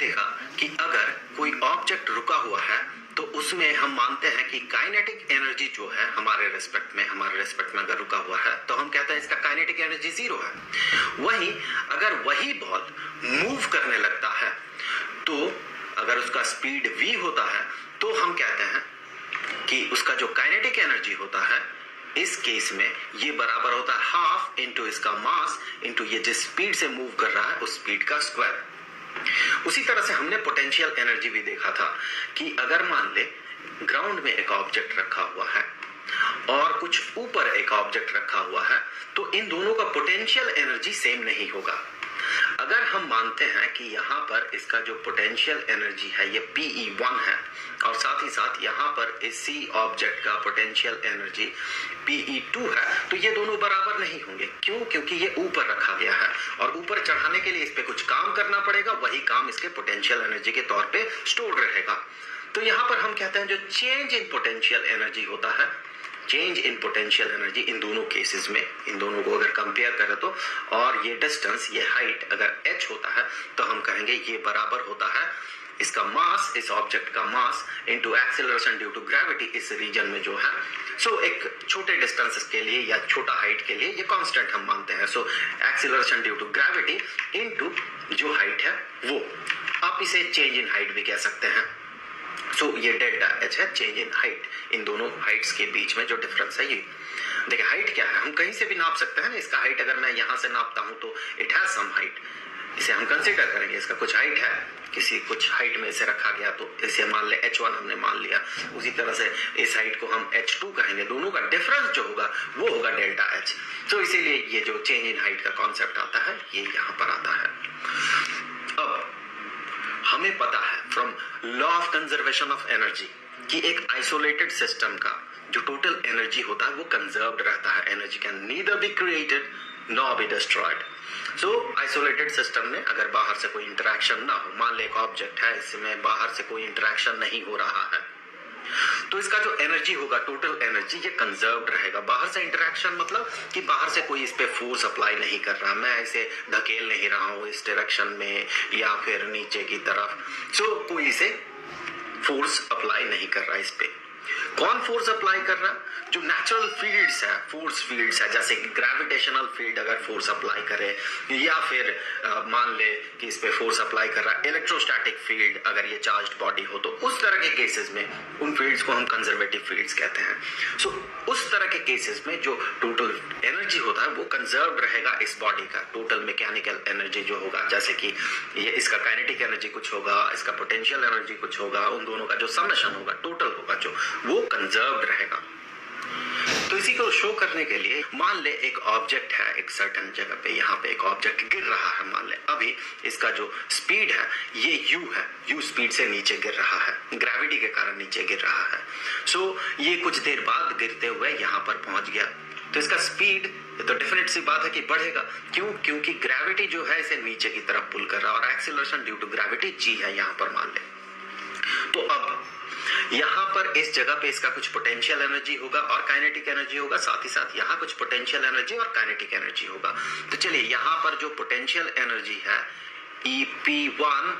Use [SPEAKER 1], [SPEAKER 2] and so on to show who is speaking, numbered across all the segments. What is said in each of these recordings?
[SPEAKER 1] देखा कि अगर कोई ऑब्जेक्ट रुका हुआ है तो उसमें हम मानते हैं कि काइनेटिक एनर्जी जो है हमारे रेस्पेक्ट में अगर रुका हुआ है तो हम कहते हैं इसका काइनेटिक एनर्जी 0 है। वहीं अगर वही बॉल मूव करने लगता है तो अगर उसका स्पीड v होता है तो हम कहते हैं कि उसका जो काइनेटिक एनर्जी होता है इस केस में ये बराबर होता है हाफ इंटू इसका मास इंटू ये जिस स्पीड से मूव कर रहा है उस स्पीड का स्क्वायर। उसी तरह से हमने पोटेंशियल एनर्जी भी देखा था कि अगर मान ले ग्राउंड में एक ऑब्जेक्ट रखा हुआ है और कुछ ऊपर एक ऑब्जेक्ट रखा हुआ है तो इन दोनों का पोटेंशियल एनर्जी सेम नहीं होगा। अगर हम मानते हैं कि यहाँ पर इसका जो पोटेंशियल एनर्जी है ये Pe1 है और साथ ही साथ यहाँ पर इसी ऑब्जेक्ट का पोटेंशियल एनर्जी Pe2 है तो ये दोनों बराबर नहीं होंगे। क्यों? क्योंकि ये ऊपर रखा गया है और ऊपर चढ़ाने के लिए इस पे कुछ काम करना पड़ेगा, वही काम इसके पोटेंशियल एनर्जी के तौर पे स्टोर रहेगा। तो यहाँ पर हम कहते हैं जो चेंज इन पोटेंशियल एनर्जी होता है, change in potential energy in दोनों केसेस में, इन दोनों को अगर कंपेयर करें तो, और ये डिस्टेंस, ये हाइट अगर h होता है तो हम कहेंगे ये बराबर होता है इसका मास, इस ऑब्जेक्ट का mass into acceleration due to gravity इस रीजन में जो है। सो एक छोटे डिस्टेंसेस के लिए या छोटा हाइट के लिए ये कांस्टेंट हम मानते हैं। So acceleration due to gravity into जो हाइट है वो, आप इसे चेंज इन हाइट भी कह सकते हैं। सो ये डेल्टा एच है, चेंज इन हाइट, इन दोनों हाइट्स के बीच में जो डिफरेंस है ये। देखिए हाइट क्या है, हम कहीं से भी नाप सकते हैं ना। इसका हाइट अगर मैं यहाँ से नापता हूँ तो इट हैज सम हाइट, इसे हम कंसीडर करेंगे, इसका कुछ हाइट है, किसी कुछ हाइट में इसे रखा गया तो इसे मान ले h1 हमने मान लिया। उसी तरह से इस हाइट को हम h2 कहेंगे, दोनों का डिफरेंस जो होगा वो होगा डेल्टा एच। तो इसीलिए ये जो चेंज इन हाइट का कॉन्सेप्ट आता है ये यहाँ पर आता है। अब हमें पता है from law of conservation of energy कि एक आइसोलेटेड सिस्टम का जो टोटल एनर्जी होता है वो कंजर्व्ड रहता है। Energy can neither be created nor be destroyed. So isolated system में अगर बाहर से कोई इंटरेक्शन ना हो, मान ले एक ऑब्जेक्ट है, इसमें बाहर से कोई इंटरेक्शन नहीं हो रहा है, तो इसका जो एनर्जी होगा, टोटल एनर्जी, ये कंजर्व्ड रहेगा। बाहर से इंटरेक्शन मतलब कि बाहर से कोई इस पे फोर्स अप्लाई नहीं कर रहा, मैं इसे धकेल नहीं रहा हूं इस डायरेक्शन में या फिर नीचे की तरफ। सो कोई इसे फोर्स अप्लाई नहीं कर रहा इस पे। कौन फोर्स अप्लाई कर रहा? जो नेचुरल फील्ड्स है, फोर्स फील्ड्स है, जैसे कि ग्रेविटेशनल फील्ड अगर फोर्स अप्लाई करे या फिर मान ले कि इस पे फोर्स अप्लाई कर रहा है इलेक्ट्रोस्टैटिक फील्ड, अगर ये चार्ज्ड बॉडी हो तो उस तरह के केसेस में उन फील्ड्स को हम कंजर्वेटिव फील्ड्स कहते हैं। सो उस तरह के केसेस में जो टोटल एनर्जी होता है वो कंजर्व्ड रहेगा इस बॉडी का। टोटल मैकेनिकल एनर्जी जो होगा, जैसे कि ये इसका काइनेटिक एनर्जी कुछ होगा, इसका पोटेंशियल एनर्जी कुछ होगा, उन दोनों का जो समेशन होगा, टोटल होगा जो, वो कंजर्व्ड रहेगा। तो इसी को शो करने के लिए मान ले एक ऑब्जेक्ट है एक सर्टेन जगह पे, यहाँ पे एक ऑब्जेक्ट गिर रहा है, मान ले अभी इसका जो स्पीड है ये u है, u स्पीड से नीचे गिर रहा है, ग्रेविटी के कारण नीचे गिर रहा है। सो ये कुछ देर बाद गिरते हुए यहाँ पर पहुंच गया तो इसका स्पीड तो डेफिनेट सी बात है कि बढ़ेगा। क्यों? क्योंकि ग्रेविटी जो है इसे नीचे की तरफ पुल कर रहा है और acceleration due to gravity g है यहाँ पर मान ले। तो अब यहाँ पर इस जगह पे इसका कुछ पोटेंशियल एनर्जी होगा और काइनेटिक एनर्जी होगा, साथ ही साथ यहाँ कुछ पोटेंशियल एनर्जी और काइनेटिक एनर्जी होगा। तो चलिए यहाँ पर जो पोटेंशियल एनर्जी है EP1,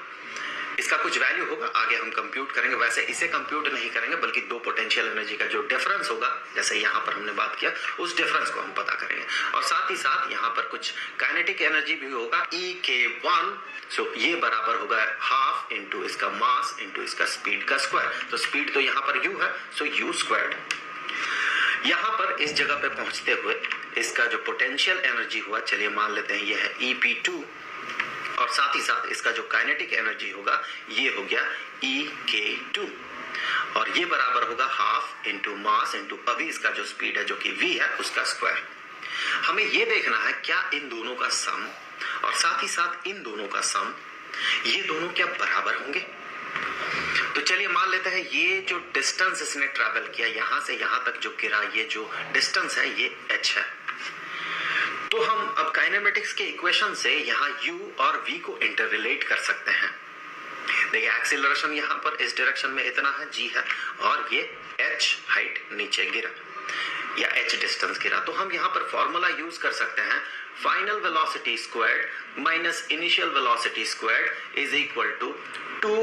[SPEAKER 1] इसका कुछ वैल्यू होगा, आगे हम कंप्यूट करेंगे। वैसे इसे कंप्यूट नहीं करेंगे बल्कि दो पोटेंशियल एनर्जी का जो डिफरेंस होगा, जैसे यहाँ पर हमने बात किया, उस डिफरेंस को हम पता करेंगे। और साथ ही साथ यहाँ पर कुछ काइनेटिक एनर्जी भी होगा EK1। सो ये बराबर होगा हाफ इंटू इसका मास इंटू इसका स्पीड का स्क्वायर। तो स्पीड तो यहाँ पर u है, सो u स्क्वायर्ड। यहाँ पर इस जगह पे पहुंचते हुए इसका जो पोटेंशियल एनर्जी हुआ, चलिए मान लेते हैं ये है EP2, और साथ ही साथ इसका जो काइनेटिक एनर्जी होगा ये हो गया EK2, और ये बराबर होगा हाफ इंटू मास इंटू अभी इसका जो स्पीड है जो कि v है उसका स्क्वायर। हमें ये देखना है क्या इन दोनों का सम और साथ ही साथ इन दोनों का सम, ये दोनों क्या बराबर होंगे। तो चलिए मान लेते हैं ये जो डिस्टेंस इसने ट्रैवल किया यहाँ से यहाँ तक जो गिरा, ये जो डिस्टेंस है ये h है। तो हम अब काइनेमेटिक्स के इक्वेशन से यहाँ u और v को इंटर रिलेट कर सकते हैं। देखिए एक्सीलरेशन यहाँ पर इस डायरेक्शन में इतना है g है और ये h हाइट नीचे गिरा, या h डिस्टेंस गिरा, तो हम यहाँ पर फॉर्मूला यूज कर सकते हैं final velocity squared minus initial velocity squared is equal to 2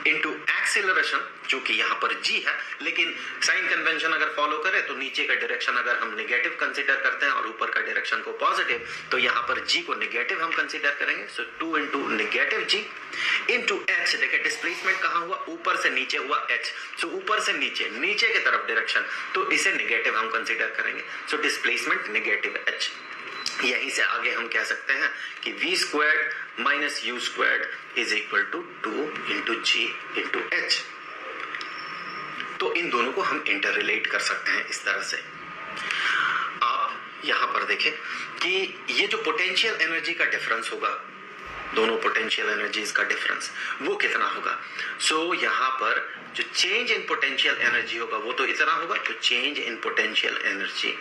[SPEAKER 1] into acceleration, जो कि यहाँ पर g है, लेकिन साइन कन्वेंशन अगर फॉलो करें तो नीचे का डायरेक्शन अगर हम नेगेटिव कंसीडर करते हैं और ऊपर का डायरेक्शन को पॉजिटिव, तो यहाँ पर g को नेगेटिव हम कंसीडर करेंगे। सो 2 into negative g into h। देखिए डिस्प्लेसमेंट कहाँ हुआ, ऊपर से नीचे हुआ h, सो ऊपर से नीचे, नीचे की तरफ डायरेक्शन, तो इसे नेगेटिव हम कंसीडर करेंगे। So displacement negative h। यहीं से आगे हम कह सकते हैं कि v squared minus u squared is equal to 2 into G into H. तो इन दोनों को हम इंटर रिलेट कर सकते हैं इस तरह से। आप यहां पर देखें कि ये जो पोटेंशियल एनर्जी का डिफरेंस होगा, दोनों पोटेंशियल एनर्जीज का डिफरेंस, वो कितना होगा। सो यहां पर जो चेंज इन पोटेंशियल एनर्जी होगा वो तो इतना होगा, तो चेंज इन पोटेंशियल एनर्जी